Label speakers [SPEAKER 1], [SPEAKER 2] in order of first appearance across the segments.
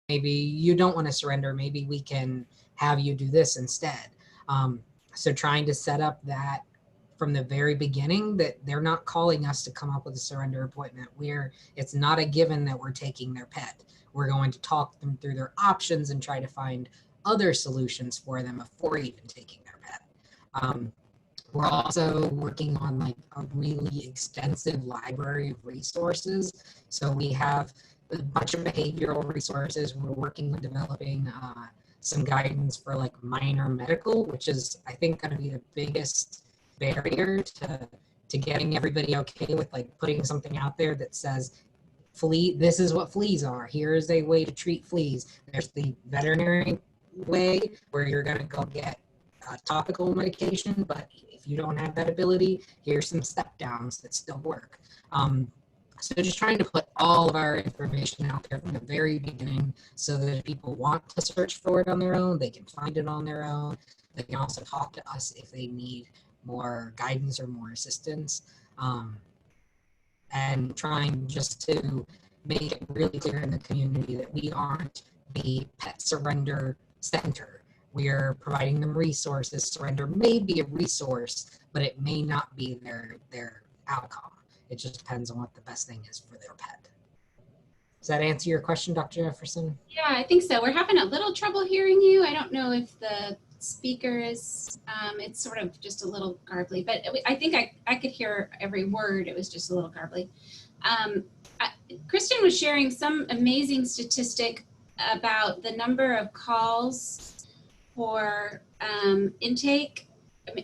[SPEAKER 1] maybe you don't want to surrender. Maybe we can have you do this instead. So trying to set up that from the very beginning, that they're not calling us to come up with a surrender appointment. It's not a given that we're taking their pet. We're going to talk them through their options and try to find other solutions for them before even taking their pet. We're also working on like a really extensive library of resources. So we have a bunch of behavioral resources. We're working on developing some guidance for like minor medical, which is, I think, going to be the biggest barrier to getting everybody okay with like putting something out there that says, this is what fleas are. Here is a way to treat fleas. There's the veterinary way where you're going to go get topical medication, but if you don't have that ability, here's some step downs that still work. So just trying to put all of our information out there from the very beginning so that if people want to search for it on their own, they can find it on their own. They can also talk to us if they need more guidance or more assistance. And trying just to make it really clear in the community that we aren't the pet surrender center. We are providing them resources. Surrender may be a resource, but it may not be their outcome. It just depends on what the best thing is for their pet. Does that answer your question, Dr. Jefferson?
[SPEAKER 2] Yeah, I think so. We're having a little trouble hearing you. I don't know if the speaker is, it's sort of just a little garbly, but I think I could hear every word. It was just a little garbly. Kristen was sharing some amazing statistic about the number of calls for intake,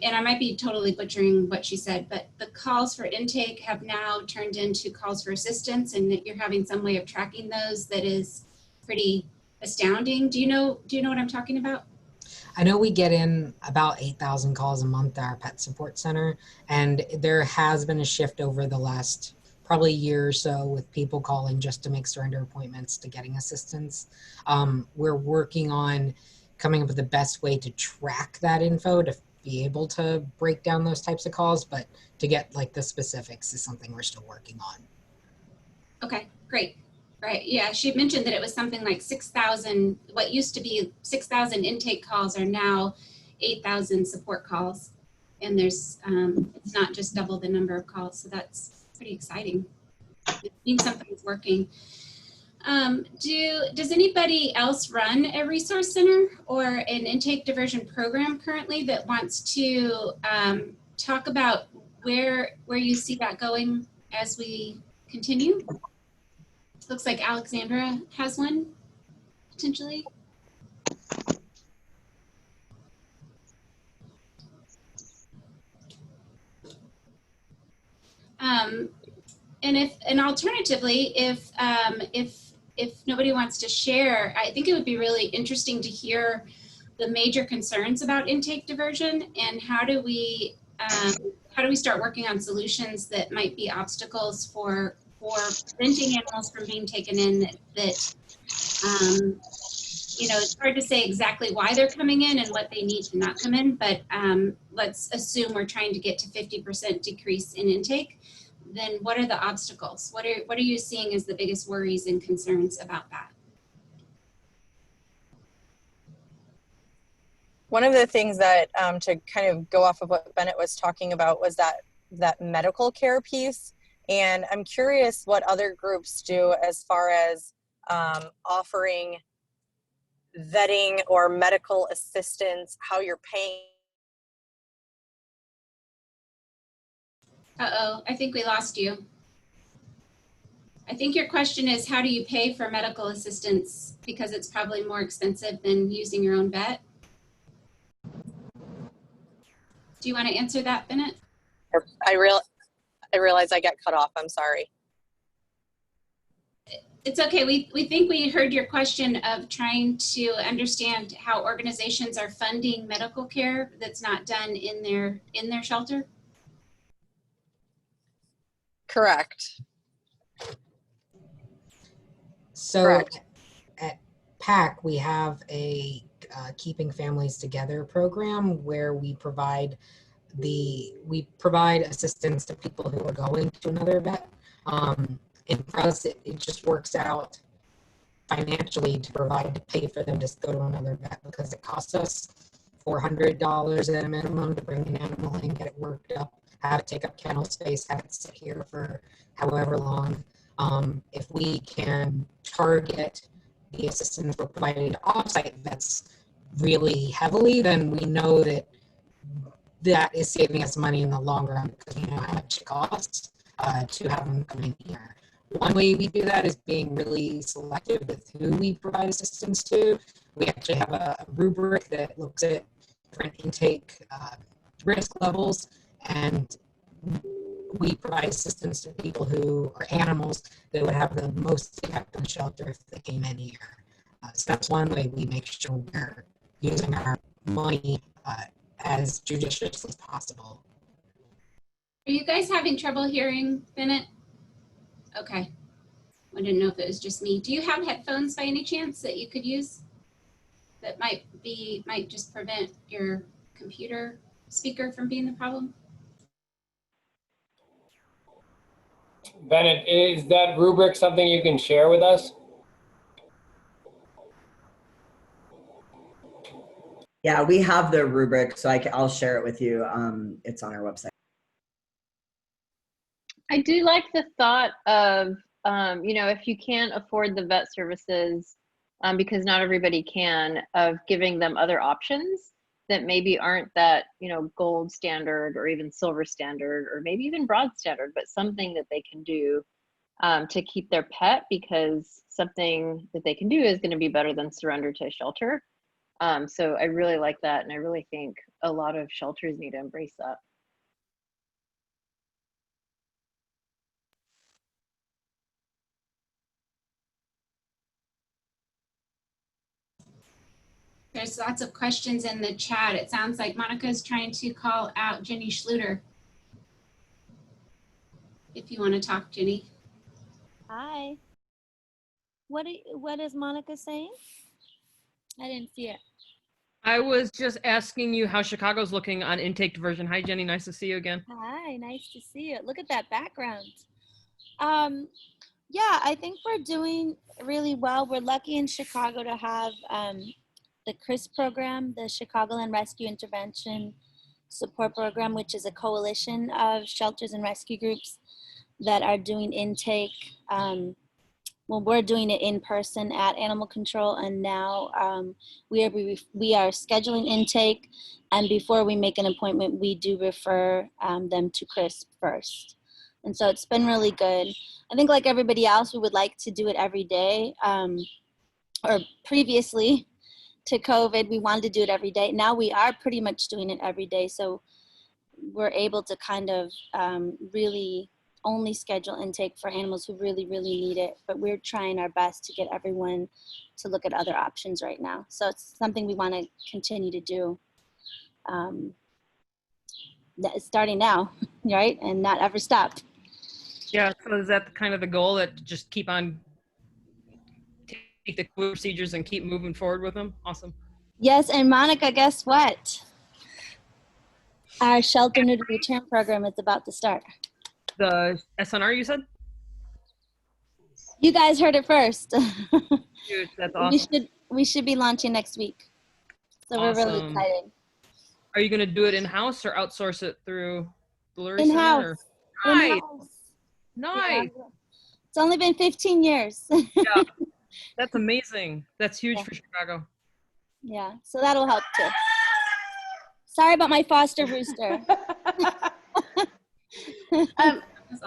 [SPEAKER 2] and I might be totally butchering what she said, but the calls for intake have now turned into calls for assistance, and that you're having some way of tracking those that is pretty astounding. Do you know what I'm talking about?
[SPEAKER 1] I know we get in about 8,000 calls a month at our pet support center, and there has been a shift over the last probably year or so with people calling just to make surrender appointments to getting assistance. We're working on coming up with the best way to track that info to be able to break down those types of calls, but to get like the specifics is something we're still working on.
[SPEAKER 2] Okay, great. Right, yeah, she mentioned that it was something like 6,000, what used to be 6,000 intake calls are now 8,000 support calls. And there's, it's not just double the number of calls, so that's pretty exciting. It means something's working. Does anybody else run a resource center or an intake diversion program currently that wants to talk about where you see that going as we continue? Looks like Alexandra has one, potentially. And alternatively, if nobody wants to share, I think it would be really interesting to hear the major concerns about intake diversion and how do we start working on solutions that might be obstacles for preventing animals from being taken in that you know, it's hard to say exactly why they're coming in and what they need to not come in, but let's assume we're trying to get to 50% decrease in intake. Then what are the obstacles? What are you seeing as the biggest worries and concerns about that?
[SPEAKER 3] One of the things that, to kind of go off of what Bennett was talking about, was that medical care piece. And I'm curious what other groups do as far as offering vetting or medical assistance, how you're paying.
[SPEAKER 2] Uh-oh, I think we lost you. I think your question is, how do you pay for medical assistance? Because it's probably more expensive than using your own vet. Do you want to answer that, Bennett?
[SPEAKER 3] I realize I got cut off. I'm sorry.
[SPEAKER 2] It's okay. We think we heard your question of trying to understand how organizations are funding medical care that's not done in their shelter.
[SPEAKER 3] Correct.
[SPEAKER 1] So
[SPEAKER 3] Correct.
[SPEAKER 1] At PAC, we have a Keeping Families Together program where we provide assistance to people who are going to another vet. And for us, it just works out financially to provide to pay for them to go to another vet, because it costs us $400 at a minimum to bring an animal in, get it worked up, have it take up kennel space, have it sit here for however long. If we can target the assistance we're providing to offsite vets really heavily, then we know that that is saving us money in the long run, because we know how much it costs to have them come in here. One way we do that is being really selective with who we provide assistance to. We actually have a rubric that looks at different intake risk levels, and we provide assistance to people who are animals that would have the most impact on the shelter if they came in here. So that's one way we make sure we're using our money as judiciously as possible.
[SPEAKER 2] Are you guys having trouble hearing Bennett? Okay. I didn't know if it was just me. Do you have headphones by any chance that you could use? That might just prevent your computer speaker from being the problem?
[SPEAKER 4] Bennett, is that rubric something you can share with us?
[SPEAKER 5] Yeah, we have the rubric, so I'll share it with you. It's on our website.
[SPEAKER 6] I do like the thought of, if you can't afford the vet services, because not everybody can, of giving them other options that maybe aren't that, gold standard or even silver standard or maybe even broad standard, but something that they can do to keep their pet, because something that they can do is going to be better than surrender to a shelter. So I really like that. And I really think a lot of shelters need to embrace that.
[SPEAKER 2] There's lots of questions in the chat. It sounds like Monica's trying to call out Jenny Schluter. If you want to talk, Jenny.
[SPEAKER 7] Hi. What is Monica saying? I didn't see it.
[SPEAKER 8] I was just asking you how Chicago's looking on intake diversion. Hi, Jenny. Nice to see you again.
[SPEAKER 7] Hi, nice to see you. Look at that background. Yeah, I think we're doing really well. We're lucky in Chicago to have the CRIS program, the Chicagoland Rescue Intervention Support Program, which is a coalition of shelters and rescue groups that are doing intake. We're doing it in person at Animal Control, and now we are scheduling intake, and before we make an appointment, we do refer them to CRIS first. And so it's been really good. I think like everybody else, we would like to do it every day, or previously to COVID, we wanted to do it every day. Now we are pretty much doing it every day, so we're able to kind of really only schedule intake for animals who really, really need it, but we're trying our best to get everyone to look at other options right now. So it's something we want to continue to do, starting now, right? And not ever stop.
[SPEAKER 8] Yeah, so is that kind of the goal, that just keep on take the procedures and keep moving forward with them? Awesome.
[SPEAKER 7] Yes, and Monica, guess what? Our shelter neuter return program is about to start.
[SPEAKER 8] The SNR, you said?
[SPEAKER 7] You guys heard it first.
[SPEAKER 8] Dude, that's awesome.
[SPEAKER 7] We should be launching next week. So We're really excited.
[SPEAKER 8] Are you going to do it in-house or outsource it through the Lurie
[SPEAKER 7] In-house.
[SPEAKER 8] Center? Nice.
[SPEAKER 7] In-house.
[SPEAKER 8] Nice.
[SPEAKER 7] Yeah. It's only been 15 years.
[SPEAKER 8] Yeah, that's amazing. That's huge for Chicago.
[SPEAKER 7] Yeah, so that'll help too. Sorry about my foster rooster.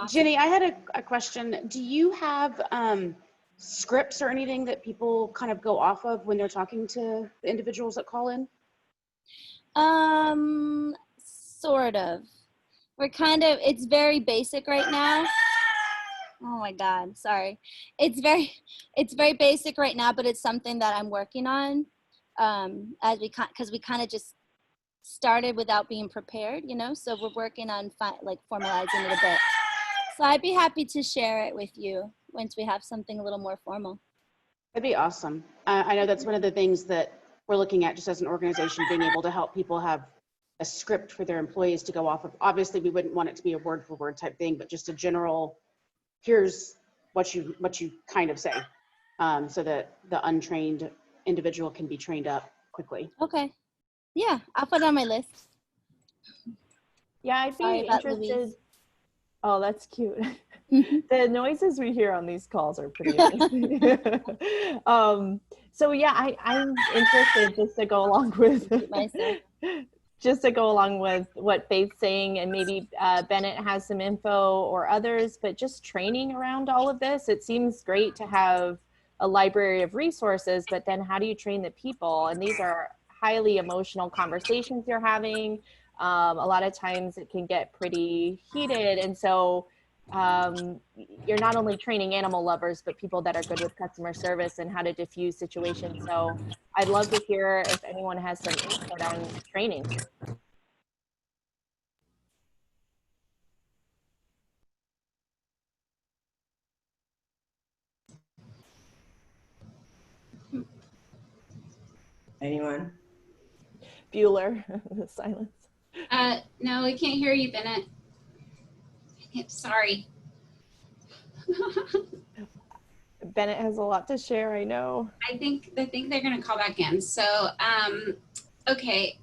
[SPEAKER 9] Jenny, I had a question. Do you have scripts or anything that people kind of go off of when they're talking to the individuals that call in?
[SPEAKER 7] Sort of. It's very basic right now. Oh my God, sorry. It's very basic right now, but it's something that I'm working on because we kind of just started without being prepared, so we're working on formalizing it a bit. So I'd be happy to share it with you once we have something a little more formal.
[SPEAKER 9] That'd be awesome. I know that's one of the things that we're looking at just as an organization, being able to help people have a script for their employees to go off of. Obviously, we wouldn't want it to be a word for word type thing, but just a general, here's what you kind of say. so that the untrained individual can be trained up quickly.
[SPEAKER 7] Okay. Yeah, I'll put it on my list.
[SPEAKER 10] Yeah, I'd
[SPEAKER 7] Sorry
[SPEAKER 10] be
[SPEAKER 7] about
[SPEAKER 10] interested.
[SPEAKER 7] Louise.
[SPEAKER 10] Oh, that's cute. The noises we hear on these calls are pretty amazing. So yeah, I'm interested just to go along with
[SPEAKER 7] Myself.
[SPEAKER 10] just to go along with what Faith's saying, and maybe Bennett has some info or others, but just training around all of this. It seems great to have a library of resources, but then how do you train the people? And these are highly emotional conversations you're having. A lot of times it can get pretty heated. And so you're not only training animal lovers, but people that are good with customer service and how to diffuse situations. So I'd love to hear if anyone has some input on training.
[SPEAKER 5] Anyone?
[SPEAKER 10] Bueller, the silence.
[SPEAKER 2] No, we can't hear you, Bennett. Sorry.
[SPEAKER 10] Bennett has a lot to share, I know.
[SPEAKER 2] I think they're going to call back in. So, okay.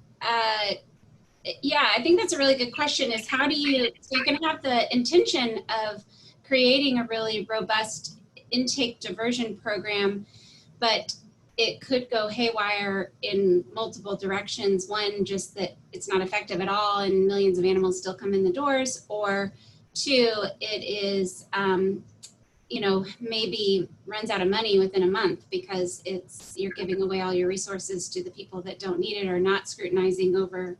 [SPEAKER 2] Yeah, I think that's a really good question, is how do you, so you can have the intention of creating a really robust intake diversion program, but it could go haywire in multiple directions. One, just that it's not effective at all and millions of animals still come in the doors, or two, it is, you know, maybe runs out of money within a month because you're giving away all your resources to the people that don't need it, or not scrutinizing over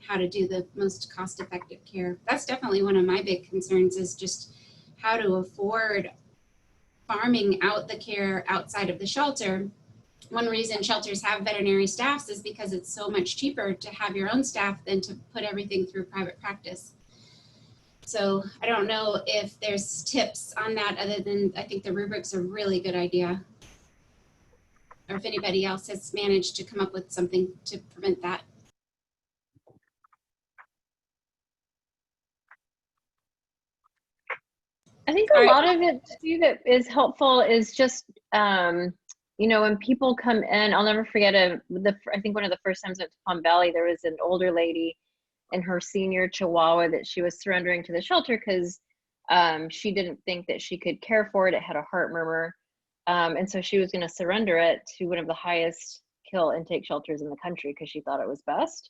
[SPEAKER 2] how to do the most cost-effective care. That's definitely one of my big concerns, is just how to afford farming out the care outside of the shelter. One reason shelters have veterinary staffs is because it's so much cheaper to have your own staff than to put everything through private practice. So I don't know if there's tips on that, other than I think the rubric's a really good idea. Or if anybody else has managed to come up with something to prevent that.
[SPEAKER 6] I think a lot of it too that is helpful is just, you know, when people come in, I'll never forget I think one of the first times I went to Palm Valley, there was an older lady and her senior Chihuahua that she was surrendering to the shelter because she didn't think that she could care for it. It had a heart murmur. And so she was going to surrender it to one of the highest kill intake shelters in the country because she thought it was best.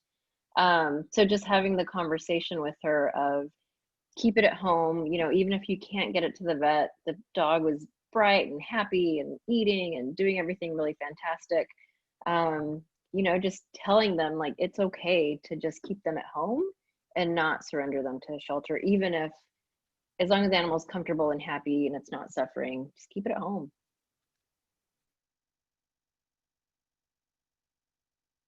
[SPEAKER 6] So just having the conversation with her of, keep it at home, you know, even if you can't get it to the vet, the dog was bright and happy and eating and doing everything really fantastic. You know, just telling them like it's okay to just keep them at home and not surrender them to a shelter, even if, as long as the animal's comfortable and happy and it's not suffering, just keep it at home.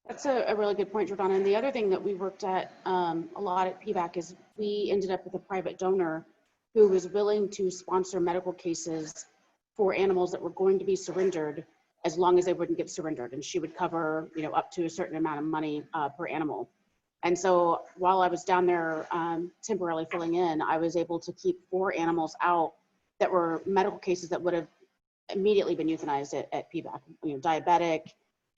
[SPEAKER 9] That's a really good point, Jordana. And the other thing that we worked at a lot at PVAC is we ended up with a private donor who was willing to sponsor medical cases for animals that were going to be surrendered, as long as they wouldn't get surrendered. And she would cover, you know, up to a certain amount of money per animal. And so while I was down there temporarily filling in, I was able to keep 4 animals out that were medical cases that would have immediately been euthanized at PVAC, you know, diabetic,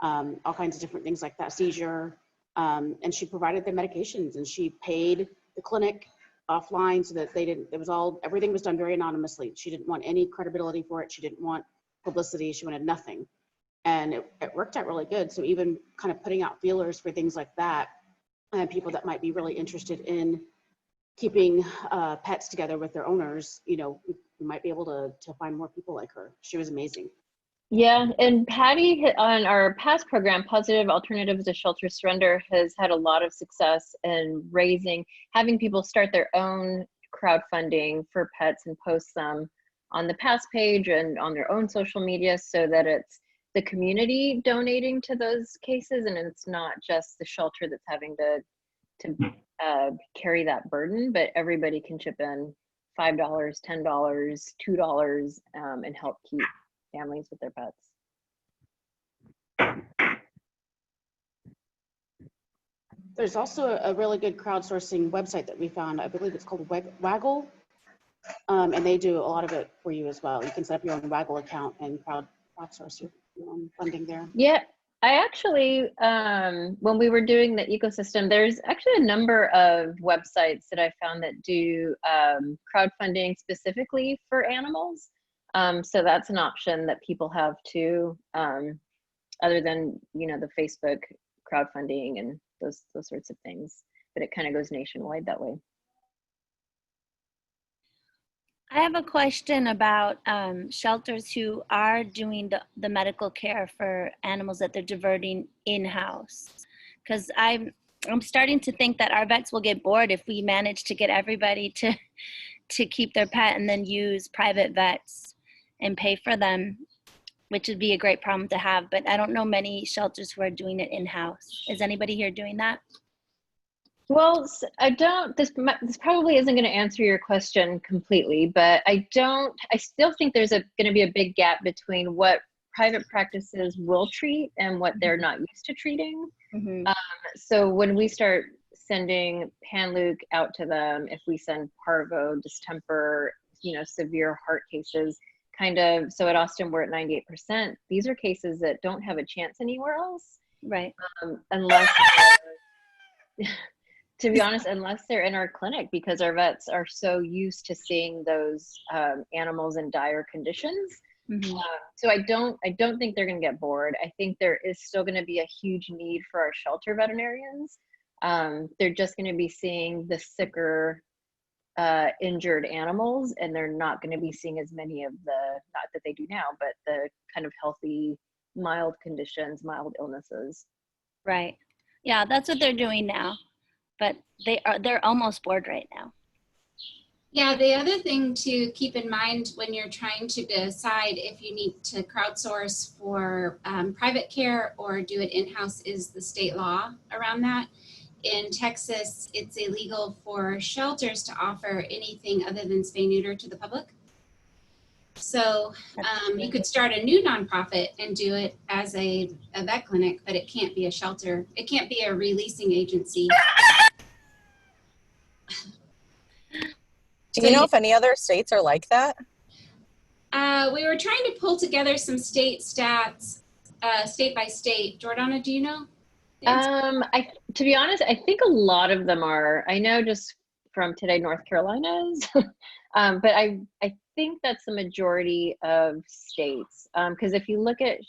[SPEAKER 9] all kinds of different things like that, seizure. And she provided the medications, and she paid the clinic offline so that they didn't, everything was done very anonymously. She didn't want any credibility for it. She didn't want publicity. She wanted nothing. And it worked out really good. So even kind of putting out feelers for things like that, and people that might be really interested in keeping pets together with their owners, you know, we might be able to find more people like her. She was amazing.
[SPEAKER 6] Yeah, and Patty on our past program, Positive Alternatives to Shelter Surrender, has had a lot of success in having people start their own crowdfunding for pets and post them on the past page and on their own social media, so that it's the community donating to those cases and it's not just the shelter that's having to carry that burden, but everybody can chip in $5, $10, $2 and help keep families with their pets.
[SPEAKER 9] There's also a really good crowdsourcing website that we found. I believe it's called Waggle. And they do a lot of it for you as well. You can set up your own Waggle account and thoughts are on funding there.
[SPEAKER 6] Yeah, I actually, when we were doing the ecosystem, there's actually a number of websites that I found that do crowdfunding specifically for animals. So that's an option that people have too, other than, you know, the Facebook crowdfunding and those sorts of things. But it kind of goes nationwide that way.
[SPEAKER 7] I have a question about shelters who are doing the medical care for animals that they're diverting in-house. Because I'm starting to think that our vets will get bored if we manage to get everybody to keep their pet and then use private vets and pay for them, which would be a great problem to have. But I don't know many shelters who are doing it in-house. Is anybody here doing that?
[SPEAKER 6] Well, I don't, this probably isn't going to answer your question completely, but I still think there's going to be a big gap between what private practices will treat and what they're not used to treating.
[SPEAKER 7] Mm-hmm.
[SPEAKER 6] So when we start sending Panluke out to them, if we send parvo, distemper, you know, severe heart cases, kind of, so at Austin we're at 98%, these are cases that don't have a chance anywhere else.
[SPEAKER 7] Right.
[SPEAKER 6] Unless to be honest, unless they're in our clinic, because our vets are so used to seeing those animals in dire conditions.
[SPEAKER 7] Mm-hmm.
[SPEAKER 6] So I don't think they're going to get bored. I think there is still going to be a huge need for our shelter veterinarians. They're just going to be seeing the sicker, injured animals, and they're not going to be seeing as many of the, not that they do now, but the kind of healthy, mild conditions, mild illnesses.
[SPEAKER 7] Right. Yeah, that's what they're doing now. But they're almost bored right now.
[SPEAKER 2] Yeah, the other thing to keep in mind when you're trying to decide if you need to crowdsource for private care or do it in-house is the state law around that. In Texas, it's illegal for shelters to offer anything other than spay-neuter to the public. So you could start a new nonprofit and do it as a vet clinic, but it can't be a shelter. It can't be a releasing agency.
[SPEAKER 3] Do you know if any other states are like that?
[SPEAKER 2] We were trying to pull together some state stats, state by state. Jordana, do you know?
[SPEAKER 6] To be honest, I think a lot of them are. I know just from today, North Carolina's, but I think that's the majority of states. Because if you look at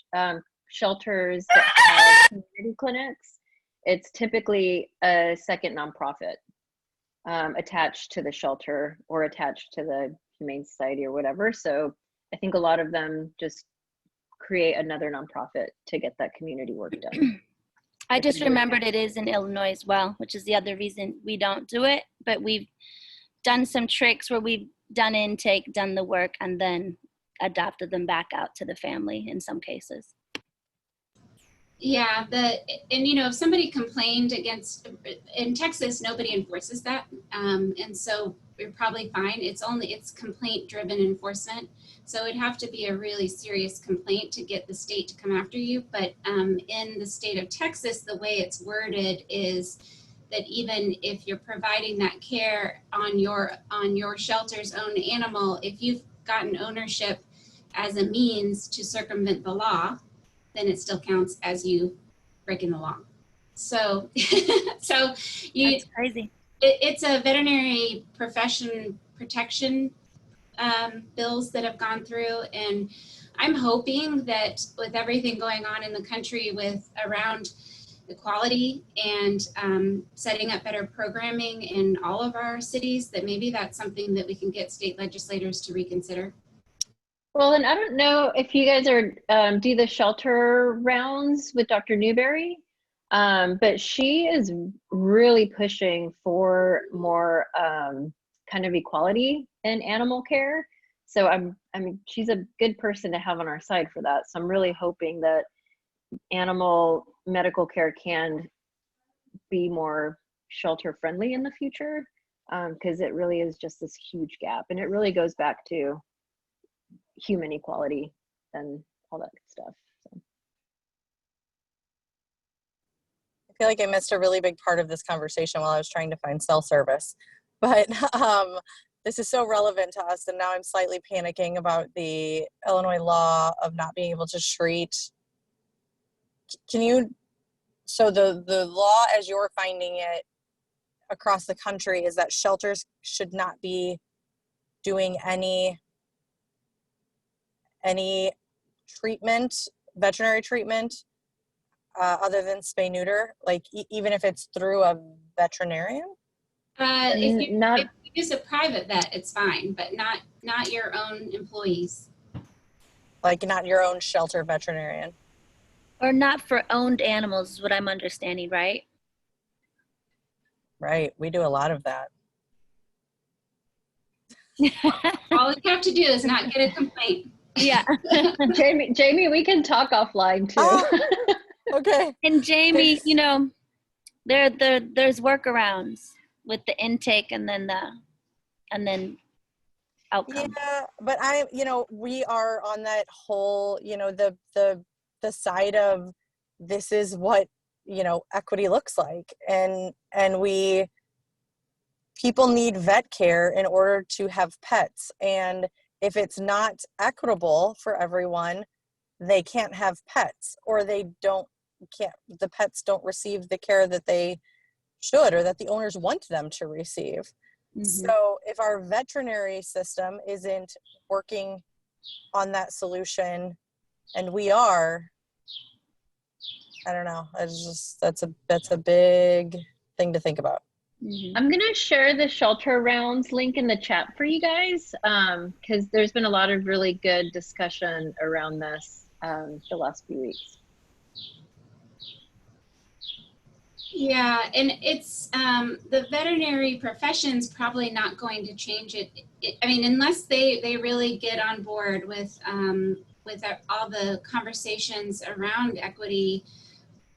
[SPEAKER 6] shelters that have community clinics, it's typically a second nonprofit attached to the shelter or attached to the Humane Society or whatever. So I think a lot of them just create another nonprofit to get that community work done.
[SPEAKER 7] I just remembered it is in Illinois as well, which is the other reason we don't do it. But we've done some tricks where we've done intake, done the work, and then adopted them back out to the family in some cases.
[SPEAKER 2] Yeah, and you know, if somebody complained against, in Texas, nobody enforces that. And so we're probably fine. It's complaint driven enforcement. So it'd have to be a really serious complaint to get the state to come after you. But in the state of Texas, the way it's worded is that even if you're providing that care on your shelter's own animal, if you've gotten ownership as a means to circumvent the law, then it still counts as you breaking the law. So,
[SPEAKER 7] That's crazy.
[SPEAKER 2] It's a veterinary profession protection bills that have gone through, and I'm hoping that with everything going on in the country with around equality and setting up better programming in all of our cities, that maybe that's something that we can get state legislators to reconsider.
[SPEAKER 6] Well, and I don't know if you guys are do the shelter rounds with Dr. Newberry, but she is really pushing for more kind of equality in animal care. So I mean, she's a good person to have on our side for that. So I'm really hoping that animal medical care can be more shelter friendly in the future, because it really is just this huge gap, and it really goes back to human equality and all that good stuff. So.
[SPEAKER 3] I feel like I missed a really big part of this conversation while I was trying to find cell service. But this is so relevant to us, and now I'm slightly panicking about the Illinois law of not being able to treat. Can you, so the law as you're finding it across the country is that shelters should not be doing any treatment, veterinary treatment, other than spay neuter, like even if it's through a veterinarian?
[SPEAKER 2] If you
[SPEAKER 6] Not
[SPEAKER 2] use a private vet, it's fine, but not your own employees.
[SPEAKER 3] Like not your own shelter veterinarian?
[SPEAKER 7] Or not for owned animals is what I'm understanding, right?
[SPEAKER 3] Right, we do a lot of that.
[SPEAKER 2] All you have to do is not get a complaint.
[SPEAKER 7] Yeah.
[SPEAKER 6] Jamie, we can talk offline too.
[SPEAKER 3] Oh, okay.
[SPEAKER 7] And Jamie, you know, there's workarounds with the intake and then outcome.
[SPEAKER 3] Yeah, but we are on that whole, the side of this is what, equity looks like. And people need vet care in order to have pets. And if it's not equitable for everyone, they can't have pets, or the pets don't receive the care that they should, or that the owners want them to receive. Mm-hmm. So if our veterinary system isn't working on that solution, and we are, I don't know, that's a big thing to think about.
[SPEAKER 6] Mm-hmm. I'm going to share the shelter rounds link in the chat for you guys, because there's been a lot of really good discussion around this the last few weeks.
[SPEAKER 2] Yeah, and it's the veterinary profession's probably not going to change it. I mean, unless they really get on board with all the conversations around equity,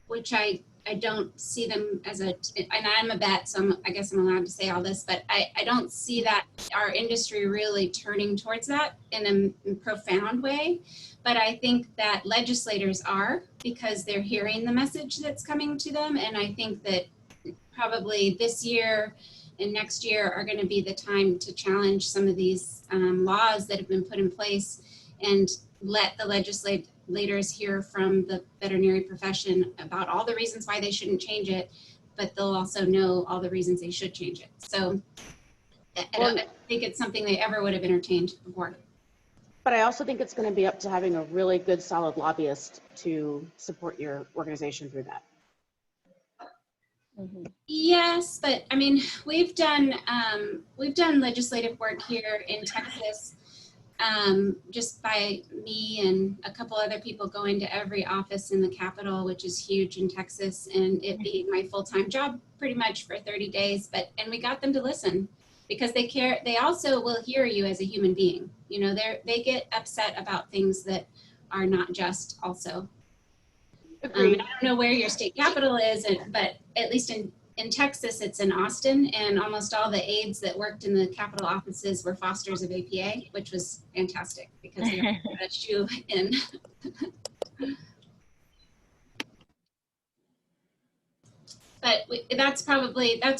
[SPEAKER 2] which I don't see them as and I'm a vet, so I guess I'm allowed to say all this, but I don't see that our industry really turning towards that in a profound way. But I think that legislators are, because they're hearing the message that's coming to them. And I think that probably this year and next year are going to be the time to challenge some of these laws that have been put in place, and let the legislators hear from the veterinary profession about all the reasons why they shouldn't change it, but they'll also know all the reasons they should change it. So I don't think it's something they ever would have entertained before.
[SPEAKER 9] But I also think it's going to be up to having a really good, solid lobbyist to support your organization through that.
[SPEAKER 2] Mm-hmm. Yes, but I mean, we've done legislative work here in Texas, just by me and a couple other people going to every office in the Capitol, which is huge in Texas, and it being my full-time job pretty much for 30 days. And we got them to listen, because they care. They also will hear you as a human being. You know, they get upset about things that are not just also. I don't know where your state capital is, but at least in Texas, it's in Austin, and almost all the aides that worked in the Capitol offices were fosters of APA, which was fantastic, because they got a shoe in. But that's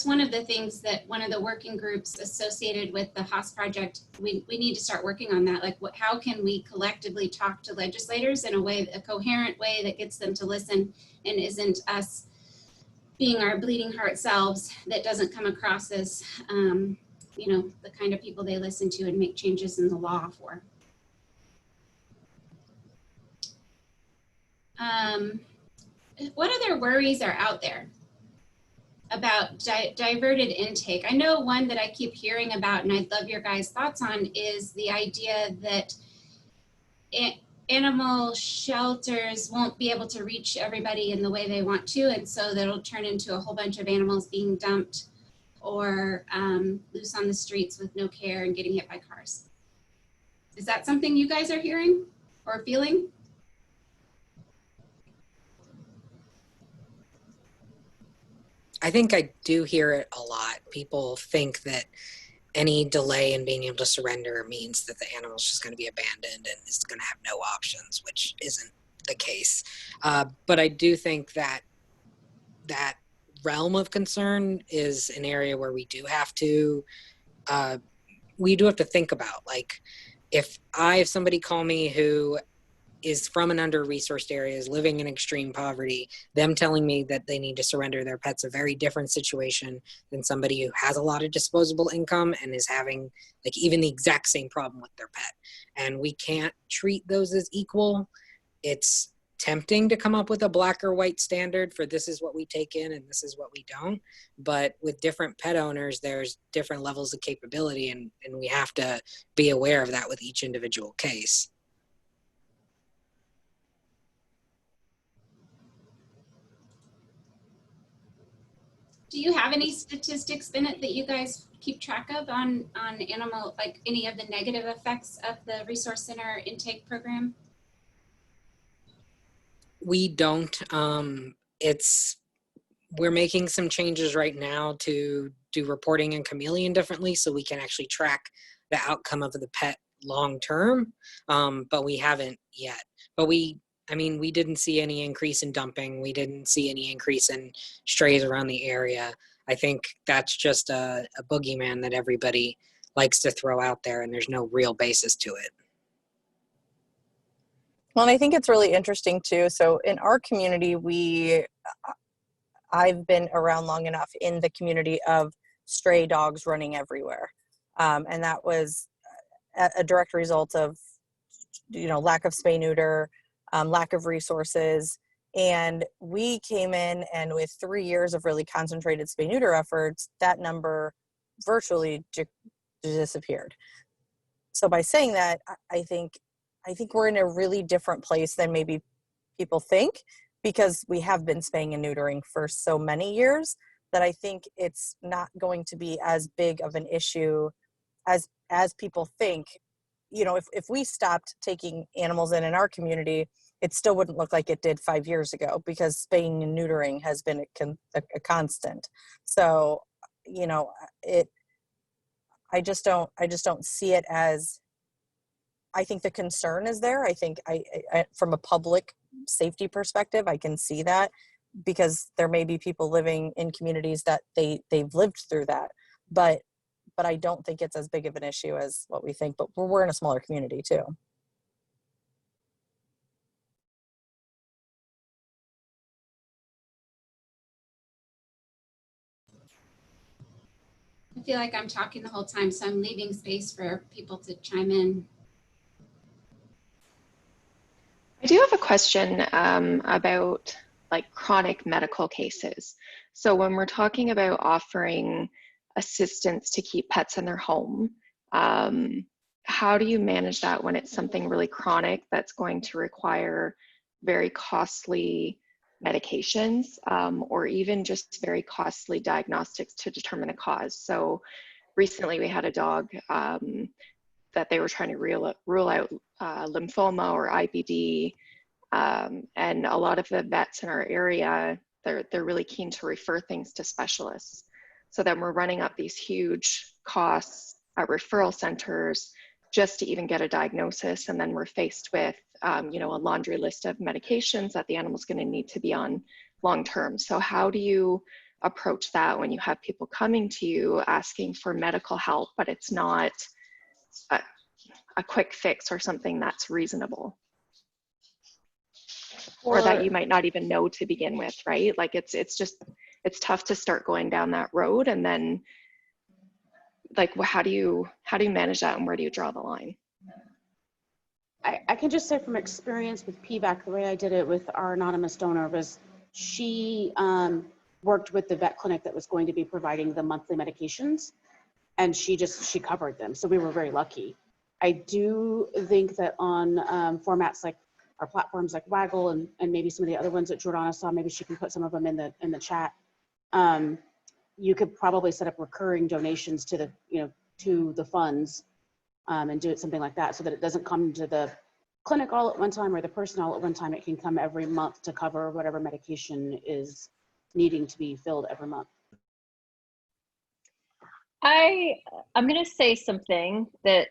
[SPEAKER 2] one of the things that one of the working groups associated with the Haas project, we need to start working on that. Like, how can we collectively talk to legislators in a coherent way that gets them to listen, and isn't us being our bleeding heart selves, that doesn't come across as, the kind of people they listen to and make changes in the law for. What other worries are out there about diverted intake? I know one that I keep hearing about, and I'd love your guys' thoughts on, is the idea that animal shelters won't be able to reach everybody in the way they want to, and so that'll turn into a whole bunch of animals being dumped or loose on the streets with no care and getting hit by cars. Is that something you guys are hearing or feeling?
[SPEAKER 1] I think I do hear it a lot. People think that any delay in being able to surrender means that the animal's just going to be abandoned and is going to have no options, which isn't the case. But I do think that that realm of concern is an area where we do have to we do have to think about, like, if I have somebody call me who is from an under-resourced area, is living in extreme poverty, them telling me that they need to surrender their pet's a very different situation than somebody who has a lot of disposable income and is having like even the exact same problem with their pet. And we can't treat those as equal. It's tempting to come up with a black or white standard for this is what we take in and this is what we don't. But with different pet owners, there's different levels of capability, and we have to be aware of that with each individual case.
[SPEAKER 2] Do you have any statistics, Bennett, that you guys keep track of on animal, like any of the negative effects of the Resource Center intake program?
[SPEAKER 1] We don't. We're making some changes right now to do reporting in Chameleon differently so we can actually track the outcome of the pet long term, but we haven't yet. But we didn't see any increase in dumping. We didn't see any increase in strays around the area. I think that's just a boogeyman that everybody likes to throw out there, and there's no real basis to it.
[SPEAKER 3] Well, and I think it's really interesting too. So in our community, I've been around long enough in the community of stray dogs running everywhere. And that was a direct result of, lack of spay neuter, lack of resources. And we came in, and with 3 years of really concentrated spay neuter efforts, that number virtually disappeared. So by saying that, I think we're in a really different place than maybe people think, because we have been spaying and neutering for so many years that I think it's not going to be as big of an issue as people think. If we stopped taking animals in our community, it still wouldn't look like it did 5 years ago, because spaying and neutering has been a constant. So, I just don't see it as, I think the concern is there. I think I from a public safety perspective, I can see that, because there may be people living in communities that they've lived through that, but I don't think it's as big of an issue as what we think. But we're in a smaller community too.
[SPEAKER 2] I feel like I'm talking the whole time, so I'm leaving space for people to chime in.
[SPEAKER 11] I do have a question about like chronic medical cases. So when we're talking about offering assistance to keep pets in their home, how do you manage that when it's something really chronic that's going to require very costly medications, or even just very costly diagnostics to determine a cause? So recently we had a dog that they were trying to rule out lymphoma or IBD, and a lot of the vets in our area, they're really keen to refer things to specialists. So then we're running up these huge costs at referral centers just to even get a diagnosis, and then we're faced with a laundry list of medications that the animal's going to need to be on long term. So how do you approach that when you have people coming to you asking for medical help, but it's not a quick fix or something that's reasonable, or that you might not even know to begin with, right? Like it's tough to start going down that road, and then like how do you manage that, and where do you draw the line?
[SPEAKER 9] I can just say from experience with PVAC, the way I did it with our anonymous donor was she worked with the vet clinic that was going to be providing the monthly medications, and she covered them. So we were very lucky. I do think that on formats like our platforms like Waggle and maybe some of the other ones that Jordana saw, maybe she can put some of them in the chat. You could probably set up recurring donations to the funds and do it something like that, so that it doesn't come to the clinic all at one time or the person all at one time. It can come every month to cover whatever medication is needing to be filled every month.
[SPEAKER 6] I'm going to say something that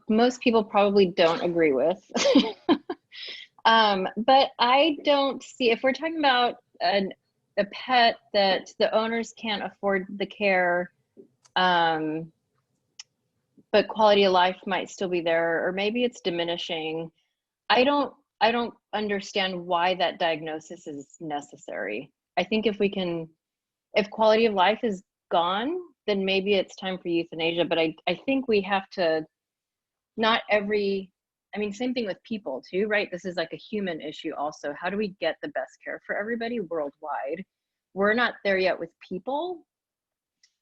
[SPEAKER 6] most people probably don't agree with. But I don't see, if we're talking about a pet that the owners can't afford the care, but quality of life might still be there, or maybe it's diminishing. I don't understand why that diagnosis is necessary. I think if quality of life is gone, then maybe it's time for euthanasia. But I think we have to, same thing with people too, right? This is like a human issue also. How do we get the best care for everybody worldwide? We're not there yet with people.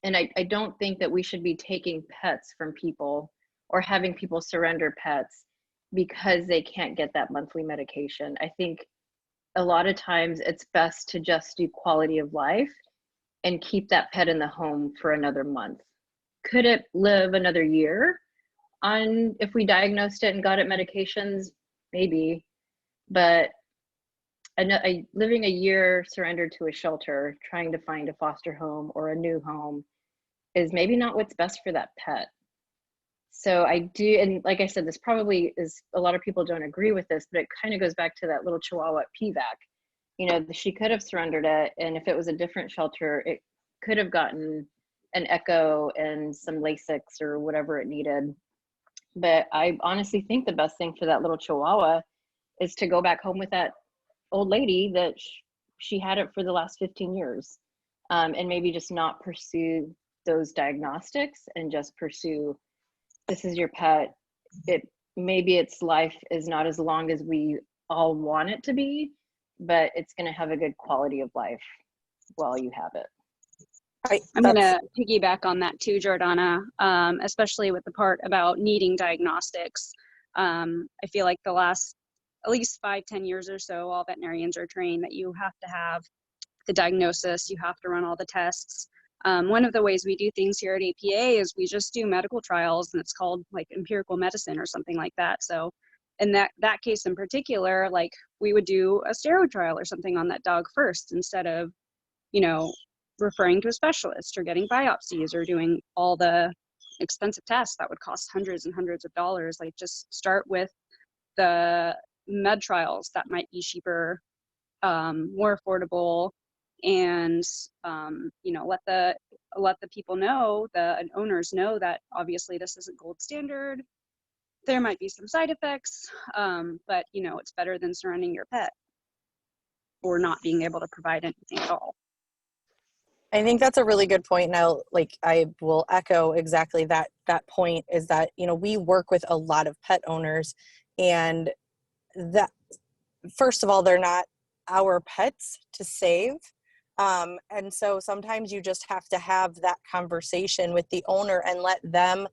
[SPEAKER 6] And I don't think that we should be taking pets from people or having people surrender pets because they can't get that monthly medication. I think a lot of times it's best to just do quality of life and keep that pet in the home for another month. Could it live another year on if we diagnosed it and got it medications? Maybe, but living a year surrendered to a shelter, trying to find a foster home or a new home is maybe not what's best for that pet. So I do, and like I said, this probably is, a lot of people don't agree with this, but it kind of goes back to that little Chihuahua at PVAC. She could have surrendered it, and if it was a different shelter, it could have gotten an echo and some Lasix or whatever it needed. But I honestly think the best thing for that little Chihuahua is to go back home with that old lady that she had it for the last 15 years, and maybe just not pursue those diagnostics and just pursue, this is your pet. Maybe its life is not as long as we all want it to be, but it's going to have a good quality of life while you have it.
[SPEAKER 12] I'm going to piggyback on that too, Jordana, especially with the part about needing diagnostics. I feel like the last at least 5-10 years or so, all veterinarians are trained that you have to have the diagnosis, you have to run all the tests. One of the ways we do things here at APA is we just do medical trials, and it's called like empirical medicine or something like that. So in that case in particular, like we would do a steroid trial or something on that dog first, instead of, referring to a specialist or getting biopsies or doing all the expensive tests that would cost hundreds and hundreds of dollars. Like, just start with the med trials that might be cheaper, more affordable, and let the people know, the owners know that obviously this isn't gold standard. There might be some side effects, but it's better than surrendering your pet or not being able to provide anything at all.
[SPEAKER 3] I think that's a really good point. And I will echo exactly that point, is that, we work with a lot of pet owners, and that, first of all, they're not our pets to save. And so sometimes you just have to have that conversation with the owner and let them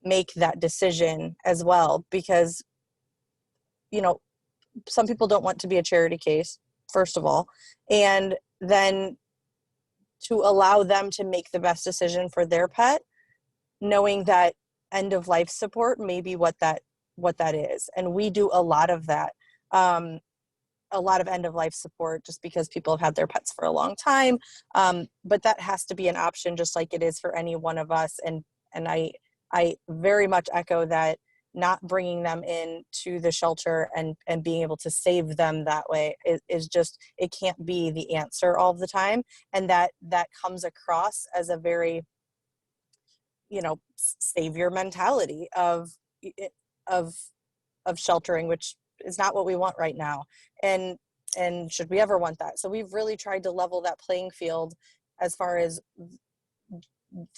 [SPEAKER 3] make that decision as well, because, some people don't want to be a charity case, first of all, and then to allow them to make the best decision for their pet, knowing that end of life support may be what that is. And we do a lot of that, a lot of end of life support, just because people have had their pets for a long time. But that has to be an option, just like it is for any one of us. And I very much echo that. Not bringing them in to the shelter and being able to save them that way is just, it can't be the answer all the time. And that comes across as a very, savior mentality of sheltering, which is not what we want right now. And should we ever want that? So we've really tried to level that playing field as far as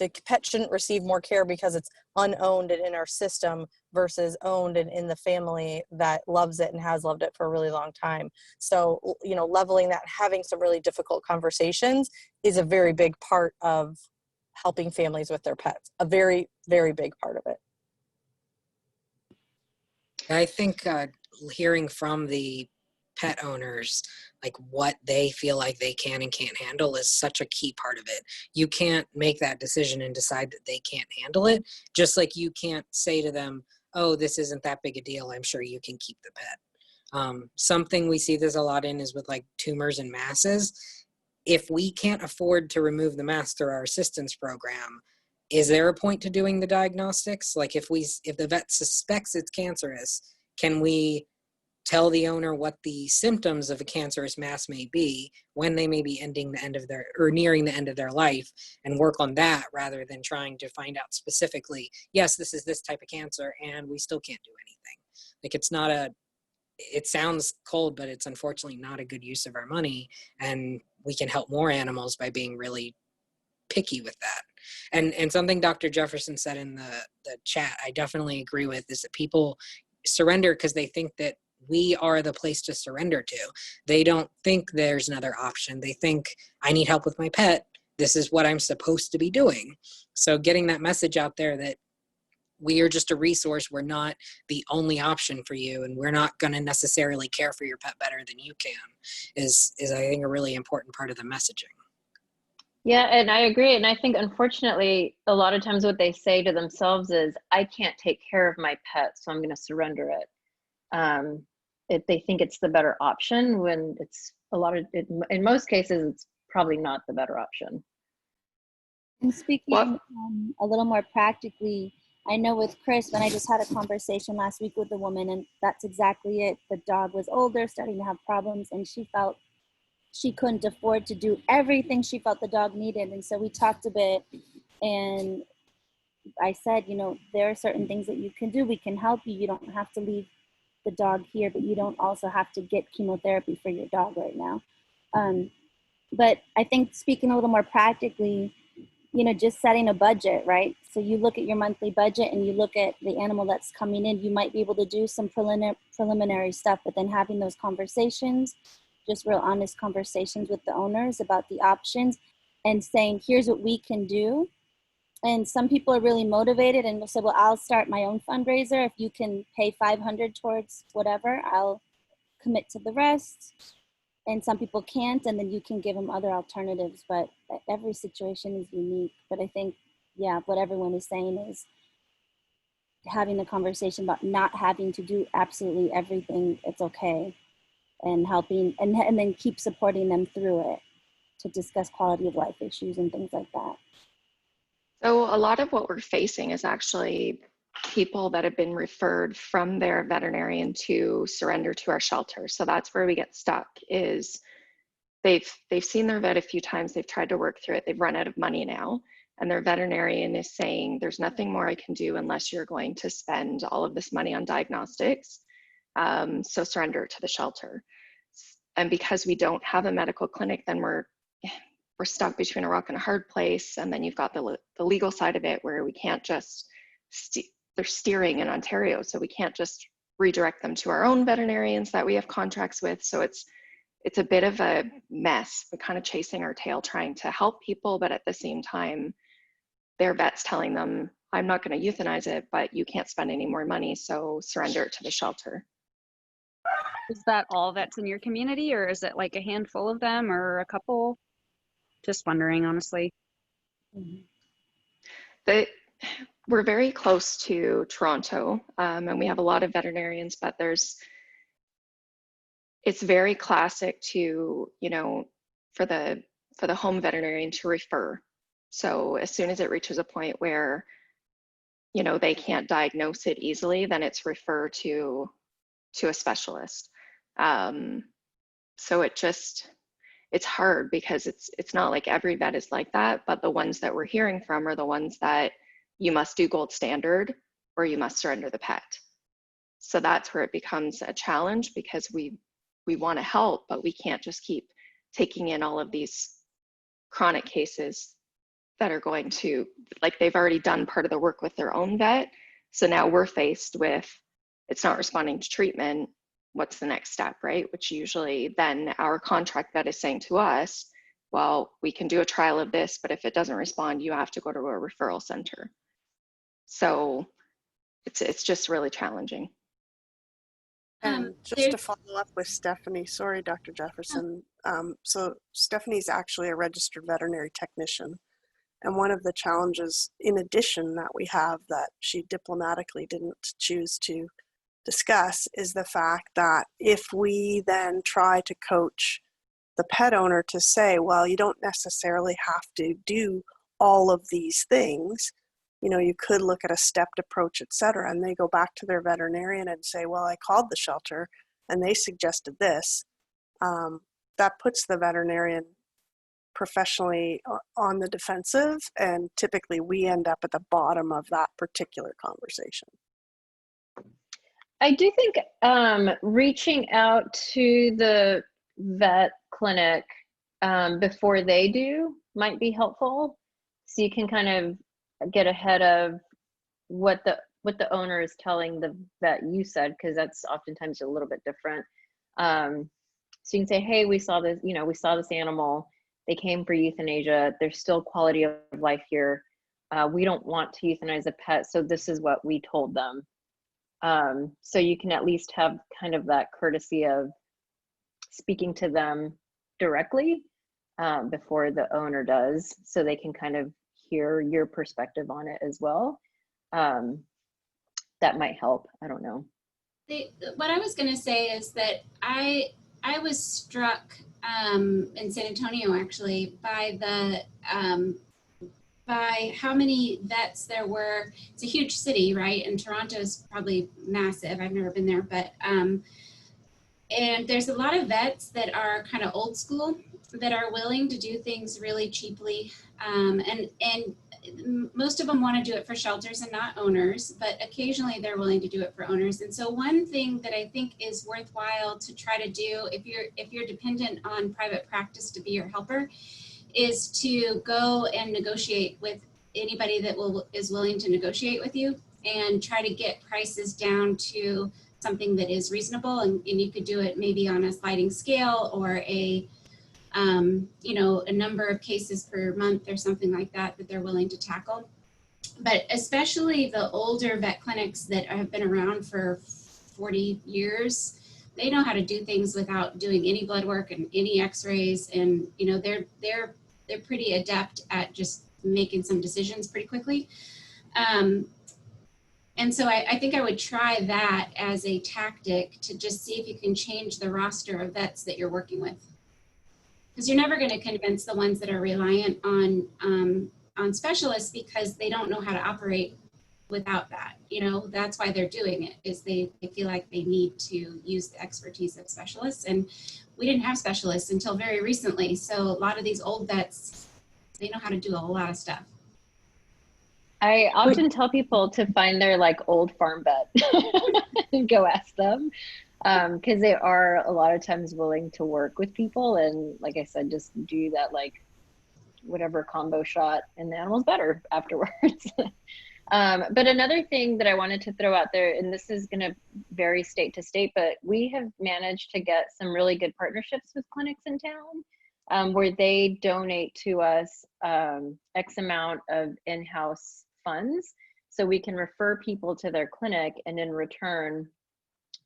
[SPEAKER 3] the pet shouldn't receive more care because it's unowned and in our system versus owned and in the family that loves it and has loved it for a really long time. So, leveling that, having some really difficult conversations is a very big part of helping families with their pets, a very, very big part of it.
[SPEAKER 1] I think hearing from the pet owners, like what they feel like they can and can't handle, is such a key part of it. You can't make that decision and decide that they can't handle it, just like you can't say to them, oh, this isn't that big a deal, I'm sure you can keep the pet. Something we see this a lot in is with like tumors and masses. If we can't afford to remove the mass through our assistance program, is there a point to doing the diagnostics? Like if the vet suspects it's cancerous, can we tell the owner what the symptoms of a cancerous mass may be, when they may be ending the end of their, or nearing the end of their life, and work on that rather than trying to find out specifically, yes, this is this type of cancer and we still can't do anything. Like, it's not a, it sounds cold, but it's unfortunately not a good use of our money, and we can help more animals by being really picky with that. And something Dr. Jefferson said in the chat, I definitely agree with, is that people surrender because they think that we are the place to surrender to. They don't think there's another option. They think, I need help with my pet. This is what I'm supposed to be doing. So getting that message out there that we are just a resource, we're not the only option for you, and we're not going to necessarily care for your pet better than you can, is I think a really important part of the messaging.
[SPEAKER 6] Yeah, and I agree. And I think, unfortunately, a lot of times what they say to themselves is, I can't take care of my pet, so I'm going to surrender it. If they think it's the better option, when it's in most cases, it's probably not the better option.
[SPEAKER 7] And speaking a little more practically, I know with Chris, when I just had a conversation last week with a woman, and that's exactly it. The dog was older, starting to have problems, and she felt she couldn't afford to do everything she felt the dog needed. And so we talked a bit, and I said, you know, there are certain things that you can do. We can help you. You don't have to leave the dog here, but you don't also have to get chemotherapy for your dog right now. But I think, speaking a little more practically, you know, just setting a budget, right? So you look at your monthly budget and you look at the animal that's coming in. You might be able to do some preliminary stuff, but then having those conversations, just real honest conversations with the owners about the options, and saying, here's what we can do. And some people are really motivated and will say, well, I'll start my own fundraiser. If you can pay $500 towards whatever, I'll commit to the rest. And some people can't, and then you can give them other alternatives. But every situation is unique. But I think, yeah, what everyone is saying is having a conversation about not having to do absolutely everything. It's okay. And helping, and then keep supporting them through it, to discuss quality of life issues and things like that.
[SPEAKER 11] So a lot of what we're facing is actually people that have been referred from their veterinarian to surrender to our shelter. So that's where we get stuck, is they've seen their vet a few times, they've tried to work through it, they've run out of money now, and their veterinarian is saying, there's nothing more I can do unless you're going to spend all of this money on diagnostics. So surrender to the shelter. And because we don't have a medical clinic, then we're stuck between a rock and a hard place. And then you've got the legal side of it, where we can't just, they're steering in Ontario, so we can't just redirect them to our own veterinarians that we have contracts with. So it's a bit of a mess. We're kind of chasing our tail trying to help people, but at the same time, their vet's telling them, I'm not going to euthanize it, but you can't spend any more money, so surrender it to the shelter.
[SPEAKER 12] Is that all vets in your community, or is it like a handful of them or a couple? Just wondering, honestly.
[SPEAKER 11] We're very close to Toronto, and we have a lot of veterinarians, but it's very classic to, you know, for the home veterinarian to refer. So as soon as it reaches a point where, you know, they can't diagnose it easily, then it's referred to a specialist. So it's hard, because it's not like every vet is like that, but the ones that we're hearing from are the ones that you must do gold standard or you must surrender the pet. So that's where it becomes a challenge, because we want to help, but we can't just keep taking in all of these chronic cases that are going to, like, they've already done part of the work with their own vet. So now we're faced with, it's not responding to treatment. What's the next step, right? Which usually then our contract vet is saying to us, well, we can do a trial of this, but if it doesn't respond, you have to go to a referral center. So it's just really challenging.
[SPEAKER 13] And just to follow up with Stephanie, sorry, Dr. Jefferson. So Stephanie's actually a registered veterinary technician. And one of the challenges, in addition, that we have that she diplomatically didn't choose to discuss, is the fact that if we then try to coach the pet owner to say, well, you don't necessarily have to do all of these things, you know, you could look at a stepped approach, et cetera, and they go back to their veterinarian and say, well, I called the shelter, and they suggested this, that puts the veterinarian professionally on the defensive, and typically we end up at the bottom of that particular conversation.
[SPEAKER 6] I do think reaching out to the vet clinic before they do might be helpful, so you can kind of get ahead of what the owner is telling the vet you said, because that's oftentimes a little bit different. So you can say, hey, we saw this, we saw this animal. They came for euthanasia. There's still quality of life here. We don't want to euthanize a pet, so this is what we told them. So you can at least have kind of that courtesy of speaking to them directly before the owner does, so they can kind of hear your perspective on it as well. That might help. I don't know.
[SPEAKER 2] What I was going to say is that I was struck in San Antonio actually by by how many vets there were. It's a huge city, right? And Toronto is probably massive. I've never been there, but and there's a lot of vets that are kind of old school, that are willing to do things really cheaply, and most of them want to do it for shelters and not owners, but occasionally they're willing to do it for owners. And so one thing that I think is worthwhile to try to do if you're dependent on private practice to be your helper, is to go and negotiate with anybody that is willing to negotiate with you, and try to get prices down to something that is reasonable. And you could do it maybe on a sliding scale, or a number of cases per month or something like that they're willing to tackle. But especially the older vet clinics that have been around for 40 years, they know how to do things without doing any blood work and any x-rays. And, they're pretty adept at just making some decisions pretty quickly. And so I think I would try that as a tactic to just see if you can change the roster of vets that you're working with. Because you're never going to convince the ones that are reliant on specialists, because they don't know how to operate without that. That's why they're doing it, is they feel like they need to use the expertise of specialists. And we didn't have specialists until very recently. So a lot of these old vets, they know how to do a lot of stuff.
[SPEAKER 6] I often tell people to find their old farm vet and go ask them, because they are a lot of times willing to work with people, and like I said, just do that whatever combo shot, and the animal's better afterwards. But another thing that I wanted to throw out there, and this is going to vary state to state, but we have managed to get some really good partnerships with clinics in town, where they donate to us X amount of in-house funds, so we can refer people to their clinic, and in return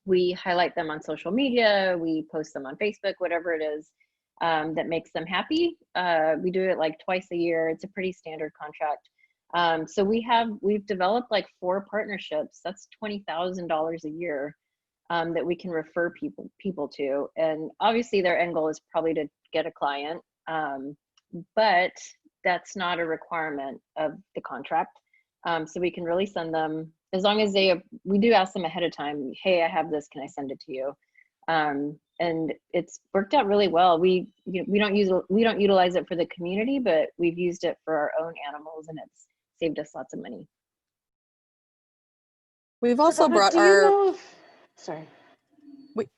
[SPEAKER 6] we highlight them on social media, we post them on Facebook, whatever it is that makes them happy. We do it twice a year. It's a pretty standard contract. So we've developed 4 partnerships. That's $20,000 a year that we can refer people to, and obviously their end goal is probably to get a client, but that's not a requirement of the contract. So we can really send them, as long as we do ask them ahead of time, hey, I have this, can I send it to you? And it's worked out really well. We don't utilize it for the community, but we've used it for our own animals, and it's saved us lots of money.
[SPEAKER 3] We've also brought our, sorry.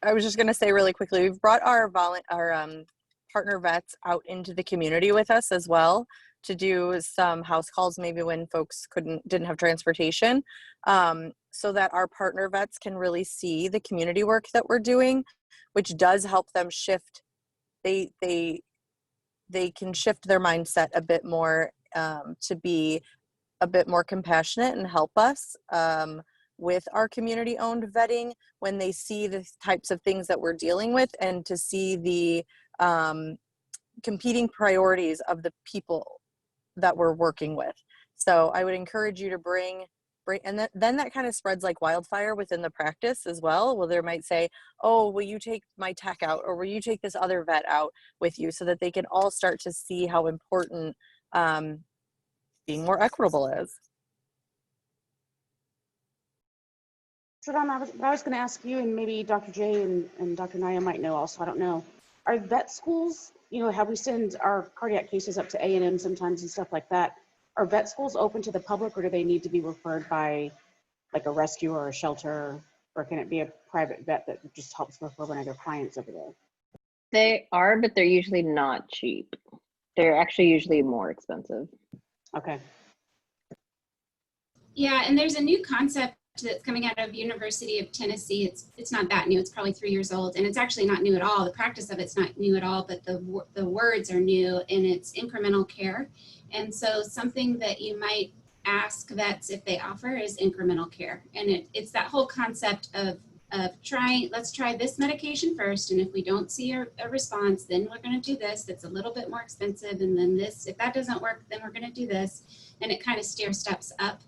[SPEAKER 3] I was just going to say really quickly, we've brought our partner vets out into the community with us as well, to do some house calls, maybe when folks didn't have transportation, so that our partner vets can really see the community work that we're doing, which does help them shift. They can shift their mindset a bit more to be a bit more compassionate and help us with our community owned vetting when they see the types of things that we're dealing with, and to see the competing priorities of the people that we're working with. So I would encourage you to bring, and then that kind of spreads like wildfire within the practice as well. Well, they might say, oh, will you take my tech out, or will you take this other vet out with you, so that they can all start to see how important being more equitable is.
[SPEAKER 9] Jordan, I was going to ask you, and maybe Dr. J and Dr. Naya might know also, I don't know. Are vet schools, how we send our cardiac cases up to A&M sometimes and stuff like that, are vet schools open to the public, or do they need to be referred by like a rescue or a shelter, or can it be a private vet that just helps refer one of their clients over there?
[SPEAKER 6] They are, but they're usually not cheap. They're actually usually more expensive.
[SPEAKER 9] Okay.
[SPEAKER 2] Yeah, and there's a new concept that's coming out of University of Tennessee. It's not that new. It's probably 3 years old, and it's actually not new at all. The practice of it's not new at all, but the words are new, and it's incremental care. And so something that you might ask vets if they offer is incremental care, and it's that whole concept of let's try this medication first, and if we don't see a response, then we're going to do this. That's a little bit more expensive, and then this. If that doesn't work, then we're going to do this, and it kind of stair steps up.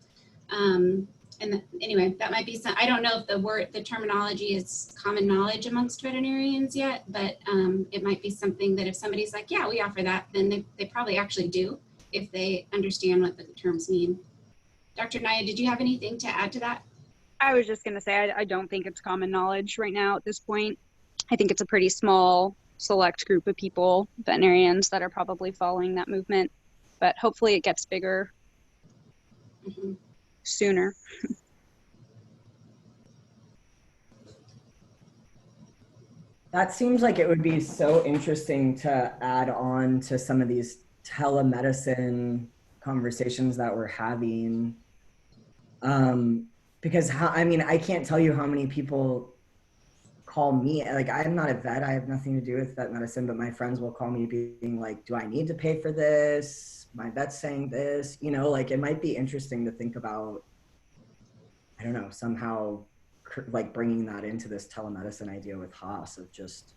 [SPEAKER 2] Anyway, that might be some, I don't know if the terminology is common knowledge amongst veterinarians yet, but it might be something that if somebody's like, yeah, we offer that, then they probably actually do if they understand what the terms mean. Dr. Naya, did you have anything to add to that?
[SPEAKER 12] I was just going to say, I don't think it's common knowledge right now at this point. I think it's a pretty small, select group of people, veterinarians, that are probably following that movement, but hopefully it gets bigger.
[SPEAKER 2] Mm-hmm.
[SPEAKER 12] Sooner.
[SPEAKER 5] That seems like it would be so interesting to add on to some of these telemedicine conversations that we're having. Because I can't tell you how many people call me, like, I'm not a vet, I have nothing to do with vet medicine, but my friends will call me being like, do I need to pay for this? My vet's saying this, like, it might be interesting to think about, I don't know, somehow like bringing that into this telemedicine idea with Haas of just.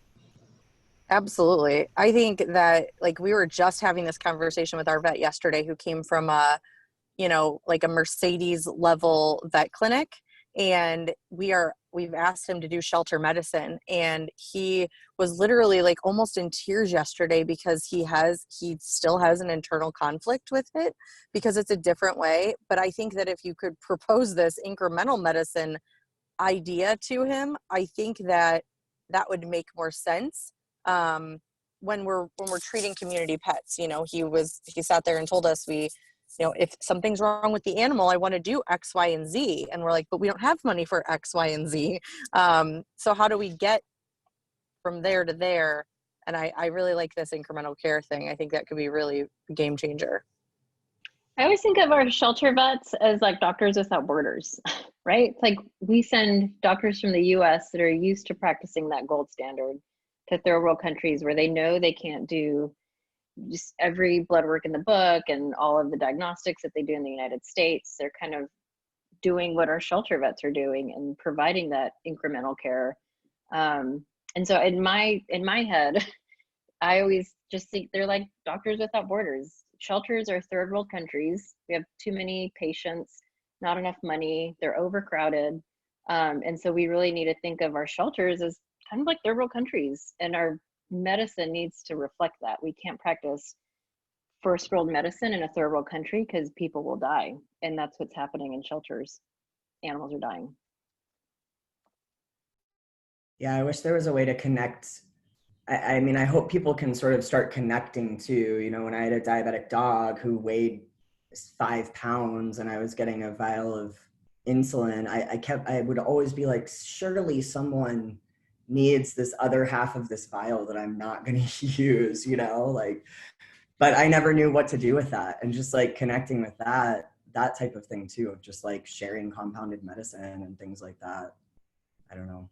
[SPEAKER 3] Absolutely. I think that, like, we were just having this conversation with our vet yesterday who came from like a Mercedes level vet clinic, and we've asked him to do shelter medicine, and he was literally like almost in tears yesterday because he still has an internal conflict with it because it's a different way. But I think that if you could propose this incremental medicine idea to him, I think that would make more sense. When we're treating community pets, he sat there and told us if something's wrong with the animal, I want to do X, Y, and Z. And we're like, but we don't have money for X, Y, and Z. So how do we get from there to there? And I really like this incremental care thing. I think that could be really a game changer.
[SPEAKER 6] I always think of our shelter vets as like Doctors Without Borders, right? It's like we send doctors from the US that are used to practicing that gold standard to third world countries where they know they can't do just every blood work in the book and all of the diagnostics that they do in the United States. They're kind of doing what our shelter vets are doing and providing that incremental care. And so in my head, I always just think they're like Doctors Without Borders. Shelters are third world countries. We have too many patients, not enough money, they're overcrowded. And so we really need to think of our shelters as kind of like third world countries, and our medicine needs to reflect that. We can't practice first world medicine in a third world country because people will die. And that's what's happening in shelters. Animals are dying.
[SPEAKER 5] Yeah, I wish there was a way to connect. I hope people can sort of start connecting to, when I had a diabetic dog who weighed 5 pounds and I was getting a vial of insulin, I would always be like, surely someone needs this other half of this vial that I'm not going to use, but I never knew what to do with that. And just like connecting with that type of thing too, of just like sharing compounded medicine and things like that. I don't know.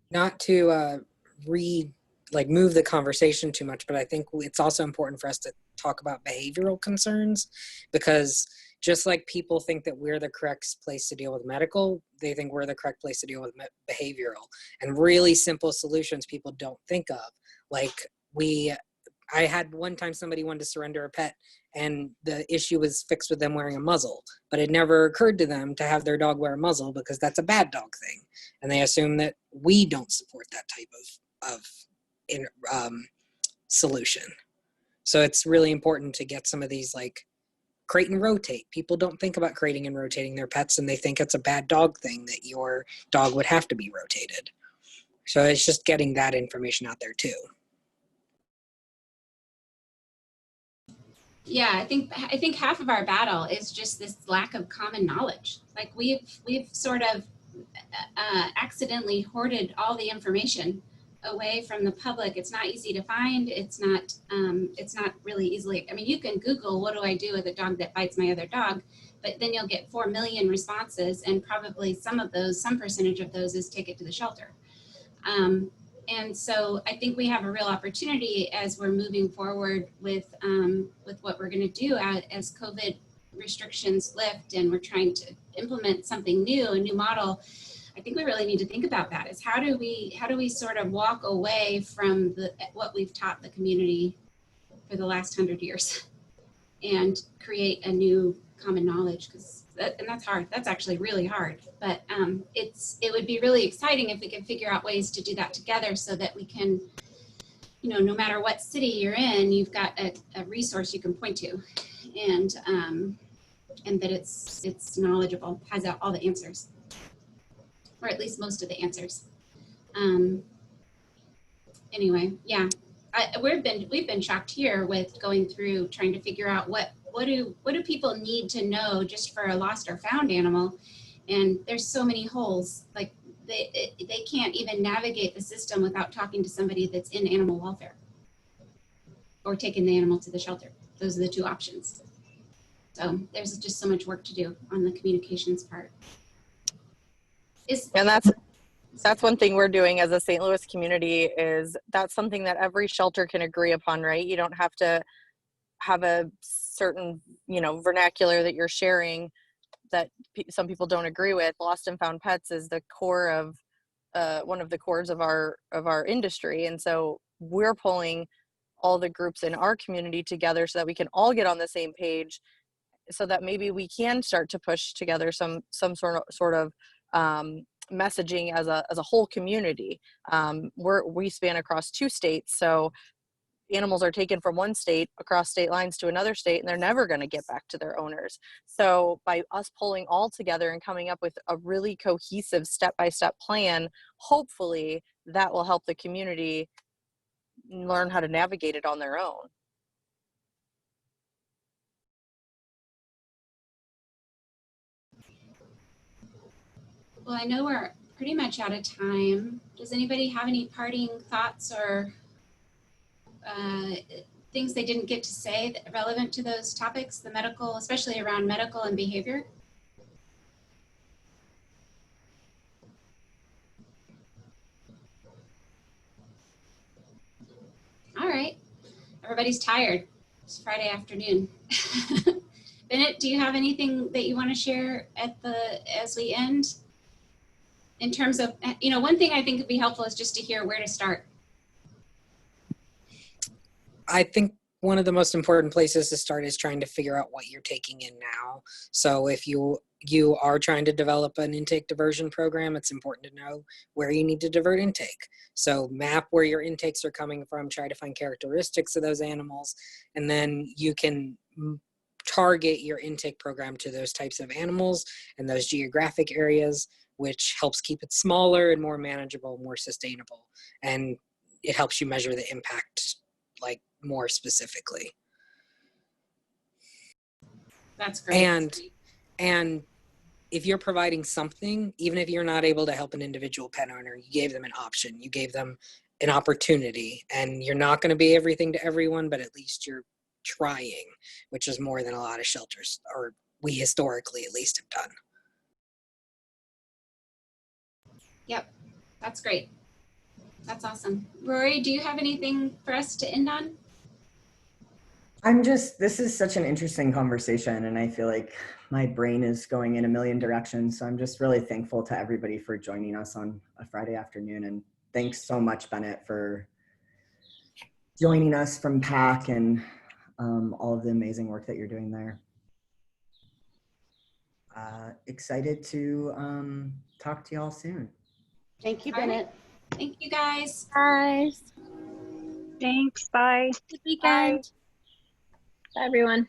[SPEAKER 1] Not to move the conversation too much, but I think it's also important for us to talk about behavioral concerns, because just like people think that we're the correct place to deal with medical, they think we're the correct place to deal with behavioral, and really simple solutions people don't think of. Like I had one time somebody wanted to surrender a pet and the issue was fixed with them wearing a muzzle, but it never occurred to them to have their dog wear a muzzle because that's a bad dog thing. And they assume that we don't support that type of solution. So it's really important to get some of these like crate and rotate. People don't think about crating and rotating their pets, and they think it's a bad dog thing that your dog would have to be rotated. So it's just getting that information out there too.
[SPEAKER 2] Yeah, I think half of our battle is just this lack of common knowledge. Like we've sort of accidentally hoarded all the information away from the public. It's not easy to find. It's not really easily. I mean, you can Google, what do I do with a dog that bites my other dog? But then you'll get 4 million responses, and probably some percentage of those is take it to the shelter. And so I think we have a real opportunity as we're moving forward with what we're going to do as COVID restrictions lift and we're trying to implement something new, a new model. I think we really need to think about that, is how do we sort of walk away from what we've taught the community for the last 100 years and create a new common knowledge, and that's hard. That's actually really hard, but it would be really exciting if we could figure out ways to do that together so that we can, no matter what city you're in, you've got a resource you can point to, and that it's knowledgeable, has all the answers, or at least most of the answers. Anyway, yeah, we've been shocked here with going through trying to figure out what do people need to know just for a lost or found animal, and there's so many holes. Like they can't even navigate the system without talking to somebody that's in animal welfare or taking the animal to the shelter. Those are the two options. So there's just so much work to do on the communications part.
[SPEAKER 3] And that's one thing we're doing as a St. Louis community, is that's something that every shelter can agree upon, right? You don't have to have a certain, vernacular that you're sharing that some people don't agree with. Lost and found pets is the core of one of the cores of our industry. And so we're pulling all the groups in our community together so that we can all get on the same page, so that maybe we can start to push together some sort of messaging as a whole community. We span across 2 states, so animals are taken from one state across state lines to another state, and they're never going to get back to their owners. So by us pulling all together and coming up with a really cohesive step-by-step plan, hopefully that will help the community learn how to navigate it on their own.
[SPEAKER 2] Well, I know we're pretty much out of time. Does anybody have any parting thoughts or things they didn't get to say that relevant to those topics, the medical, especially around medical and behavior? All right, everybody's tired. It's Friday afternoon. Bennett, do you have anything that you want to share as we end? In terms of, one thing I think would be helpful is just to hear where to start.
[SPEAKER 1] I think one of the most important places to start is trying to figure out what you're taking in now. So if you are trying to develop an intake diversion program, it's important to know where you need to divert intake. So map where your intakes are coming from, try to find characteristics of those animals, and then you can target your intake program to those types of animals and those geographic areas, which helps keep it smaller and more manageable, more sustainable. And it helps you measure the impact more specifically.
[SPEAKER 2] That's great.
[SPEAKER 1] And if you're providing something, even if you're not able to help an individual pet owner, you gave them an option, you gave them an opportunity, and you're not going to be everything to everyone, but at least you're trying, which is more than a lot of shelters, or we historically at least have done.
[SPEAKER 2] Yep, that's great. That's awesome. Rory, do you have anything for us to end on?
[SPEAKER 5] This is such an interesting conversation, and I feel like my brain is going in a million directions. So I'm just really thankful to everybody for joining us on a Friday afternoon. And thanks so much, Bennett, for joining us from PAC and all of the amazing work that you're doing there. Excited to talk to y'all soon.
[SPEAKER 9] Thank you, Bennett.
[SPEAKER 2] Right. Thank you, guys.
[SPEAKER 12] Thanks. Bye.
[SPEAKER 7] Good weekend.
[SPEAKER 6] Bye, everyone.